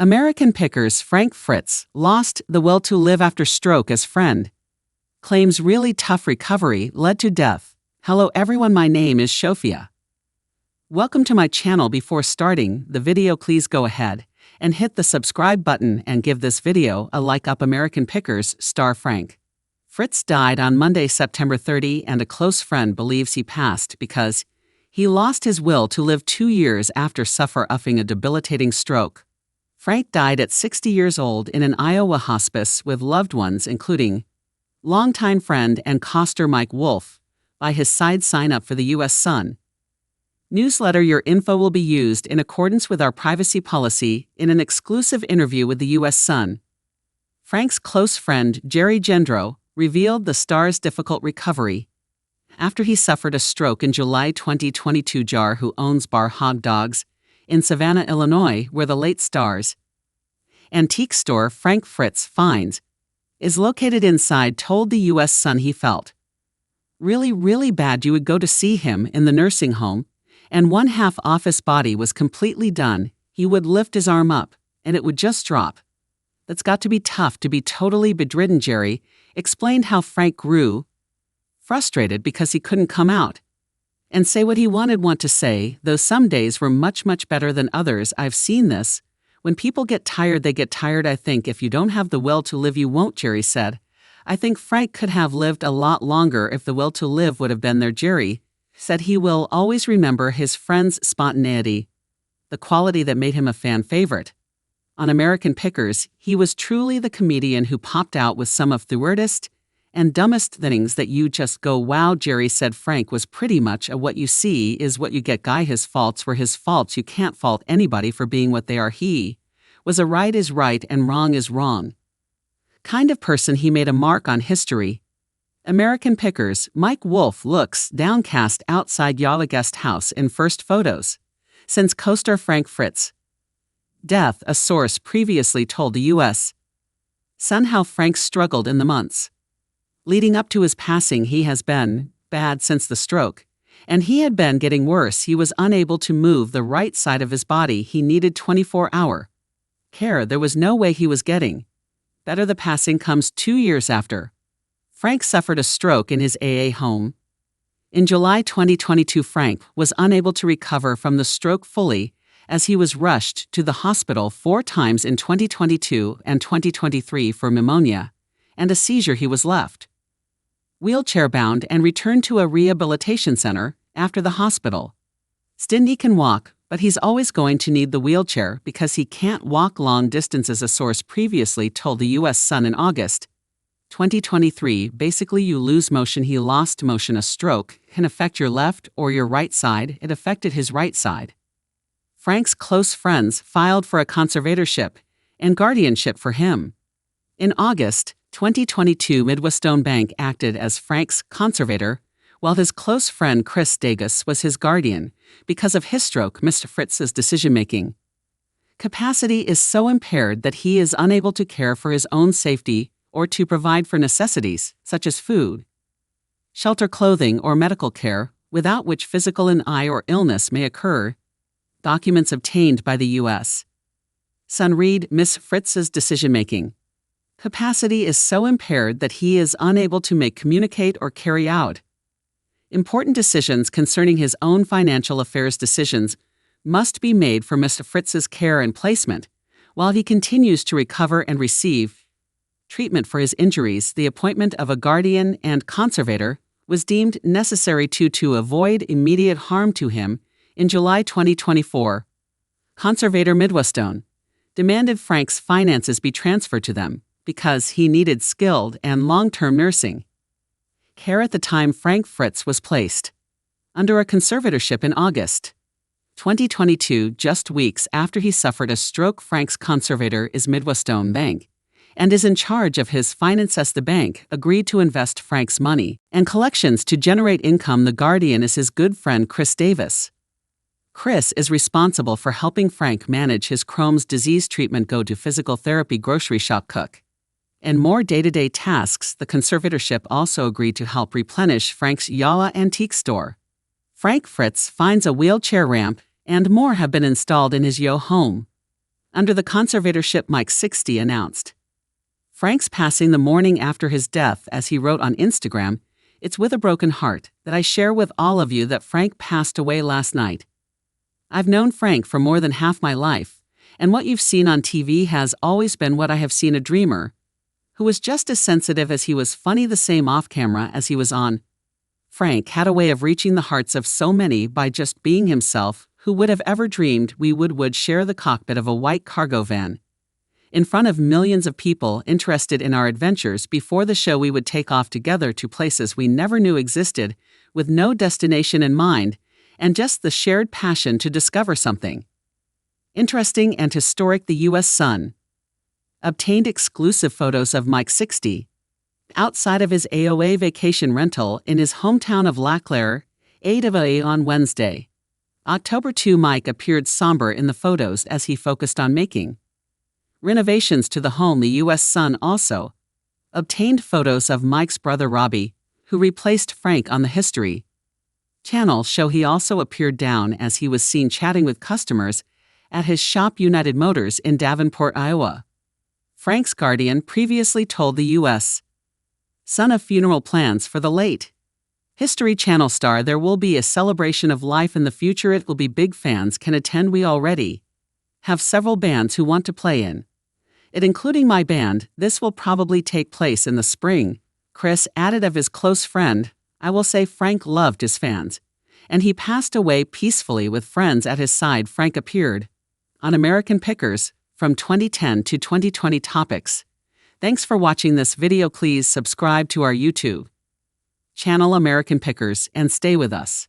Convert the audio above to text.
American Pickers Frank Fritz lost the will to live after stroke as friend. Claims really tough recovery led to death. Hello everyone, my name is Shofia. Welcome to my channel. Before starting the video, please go ahead and hit the subscribe button and give this video a like up. American Pickers star Frank Fritz died on Monday, September 30, and a close friend believes he passed because he lost his will to live 2 years after suffering a debilitating stroke. Frank died at 60 years old in an Iowa hospice with loved ones including longtime friend and coster Mike Wolfe by his side. Sign up for the U.S. Sun newsletter. Your info will be used in accordance with our privacy policy. In an exclusive interview with the U.S. Sun, Frank's close friend Jerry Gendreau revealed the star's difficult recovery after he suffered a stroke in July 2022. Jar, who owns Bar Hog Dogs in Savannah, Illinois, where the late star's antique store Frank Fritz finds is located inside, told the U.S. Sun he felt really bad. You would go to see him in the nursing home, and one half off his body was completely done. He would lift his arm up, and it would just drop. That's got to be tough to be totally bedridden. Jerry explained how Frank grew frustrated because he couldn't come out and say what he want to say, though some days were much better than others. I've seen this. When people get tired, they get tired. I think if you don't have the will to live, you won't, Jerry said. I think Frank could have lived a lot longer if the will to live would have been there. Jerry said he will always remember his friend's spontaneity, the quality that made him a fan favorite. On American Pickers, he was truly the comedian who popped out with some of the weirdest and dumbest things that you just go, wow. Jerry said Frank was pretty much a what you see is what you get guy. His faults were his faults. You can't fault anybody for being what they are. He was a right is right and wrong is wrong kind of person. He made a mark on history. American Pickers Mike Wolfe looks downcast outside Yala guest house in first photos since co-star Frank Fritz death. A source previously told the U.S. Sun how Frank struggled in the months leading up to his passing. He has been bad since the stroke, and he had been getting worse. He was unable to move the right side of his body. He needed 24-hour care. There was no way he was getting better. The passing comes 2 years after Frank suffered a stroke in his AA home. In July 2022, Frank was unable to recover from the stroke fully as he was rushed to the hospital 4 times in 2022 and 2023 for pneumonia and a seizure. He was left wheelchair-bound and returned to a rehabilitation center after the hospital. He can walk, but he's always going to need the wheelchair because he can't walk long distances, a source previously told the U.S. Sun in August 2023. Basically, you lose motion. He lost motion. A stroke can affect your left or your right side. It affected his right side. Frank's close friends filed for a conservatorship and guardianship for him. In August 2022, Midwestone Bank acted as Frank's conservator, while his close friend Chris Dagus was his guardian because of his stroke. Mr. Fritz's decision-making capacity is so impaired that he is unable to care for his own safety or to provide for necessities such as food, shelter, clothing, or medical care, without which physical and or illness may occur. Documents obtained by the U.S. Sun read Miss Fritz's decision-making capacity is so impaired that he is unable to communicate or carry out important decisions concerning his own financial affairs. Decisions must be made for Mr. Fritz's care and placement while he continues to recover and receive treatment for his injuries. The appointment of a guardian and conservator was deemed necessary to avoid immediate harm to him. In July 2024, conservator Midwestone demanded Frank's finances be transferred to them because he needed skilled and long-term nursing care. At the time, Frank Fritz was placed under a conservatorship in August 2022, just weeks after he suffered a stroke. Frank's conservator is Midwestone Bank and is in charge of his finances. The bank agreed to invest Frank's money and collections to generate income. The guardian is his good friend Chris Davis. Chris is responsible for helping Frank manage his Crohn's disease treatment, go to physical therapy, grocery shop, cook, and more day-to-day tasks. The conservatorship also agreed to help replenish Frank's Yala antique store. Frank Fritz finds a wheelchair ramp and more have been installed in his Yo home. under the conservatorship Mike 60 announced. Frank's passing the morning after his death, as he wrote on Instagram, "It's with a broken heart that I share with all of you that Frank passed away last night. I've known Frank for more than half my life, and what you've seen on TV has always been what I have seen, a dreamer, who was just as sensitive as he was funny, the same off camera as he was on. Frank had a way of reaching the hearts of so many by just being himself. Who would have ever dreamed we would share the cockpit of a white cargo van? In front of millions of people interested in our adventures. Before the show, we would take off together to places we never knew existed, with no destination in mind, and just the shared passion to discover something interesting and historic." The U.S. Sun obtained exclusive photos of Mike 60 outside of his AOA vacation rental in his hometown of Laclaire, Adava, on Wednesday, October 2. Mike appeared somber in the photos as he focused on making renovations to the home. The U.S. Sun also obtained photos of Mike's brother Robbie, who replaced Frank on the History Channel show. He also appeared down as he was seen chatting with customers at his shop United Motors in Davenport, Iowa. Frank's guardian previously told the U.S. Sun of funeral plans for the late History Channel star. "There will be a celebration of life in the future. It will be big. Fans can attend. We already have several bands who want to play in it, including my band. This will probably take place in the spring." Chris added of his close friend, "I will say Frank loved his fans, and he passed away peacefully with friends at his side." Frank appeared on American Pickers from 2010 to 2020 topics. Thanks for watching this video. Please subscribe to our YouTube channel American Pickers and stay with us.